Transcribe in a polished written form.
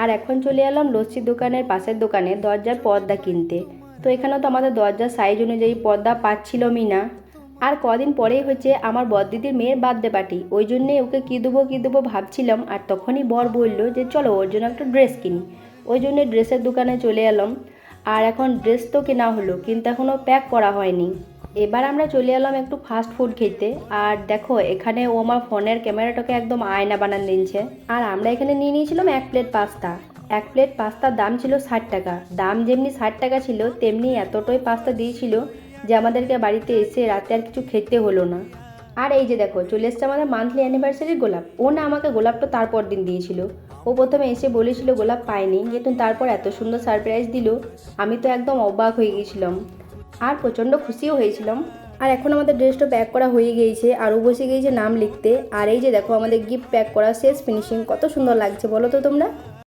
আর এখন চলে এলাম লস্যির দোকানের পাশের দোকানে দরজার পর্দা কিনতে। তো এখানেও তো আমাদের দরজার সাইজ অনুযায়ী পর্দা পাচ্ছিলামই না। আর কদিন পরেই হচ্ছে আমার বড়দিদির মেয়ের বার্থডে পার্টি, ওই জন্যে ওকে কী দেবো ভাবছিলাম। আর তখনই বর বলল যে চলো ওর জন্য একটা ড্রেস কিনি। ওই জন্যে ড্রেসের দোকানে চলে এলাম। আর এখন ড্রেস তো কেনা হলো, কিন্তু এখনও প্যাক করা হয়নি। এবার আমরা চলে এলাম একটু ফাস্ট ফুড খেতে। আর দেখো এখানে ও আমার ফোনের ক্যামেরাটাকে একদম আয়না বানান দিচ্ছে। আর আমরা এখানে নিয়ে নিয়েছিলাম 1 প্লেট পাস্তা। 1 প্লেট পাস্তার দাম ছিল 60 টাকা। দাম যেমনি 60 টাকা ছিল, তেমনি এতটাই পাস্তা দিয়েছিল যে আমাদেরকে বাড়িতে এসে রাতে আর কিছু খেতে হলো না। আর এই যে দেখো চলে এসছে আমাদের মান্থলি অ্যানিভার্সারির গোলাপ। ও না আমাকে গোলাপটা তারপর দিন দিয়েছিল। ও প্রথমে এসে বলেছিল গোলাপ পায়নি, কিন্তু তারপর এত সুন্দর সারপ্রাইজ দিল, আমি তো একদম অবাক হয়ে গিয়েছিলাম। আর প্রচণ্ড খুশিও হয়েছিলাম। আর এখন আমাদের ড্রেসটা প্যাক করা হয়ে গিয়েছে, আরও বসে গিয়েছে নাম লিখতে। আর এই যে দেখো আমাদের গিফট প্যাক করা শেষ ফিনিশিং, কত সুন্দর লাগছে বলো তো তোমরা।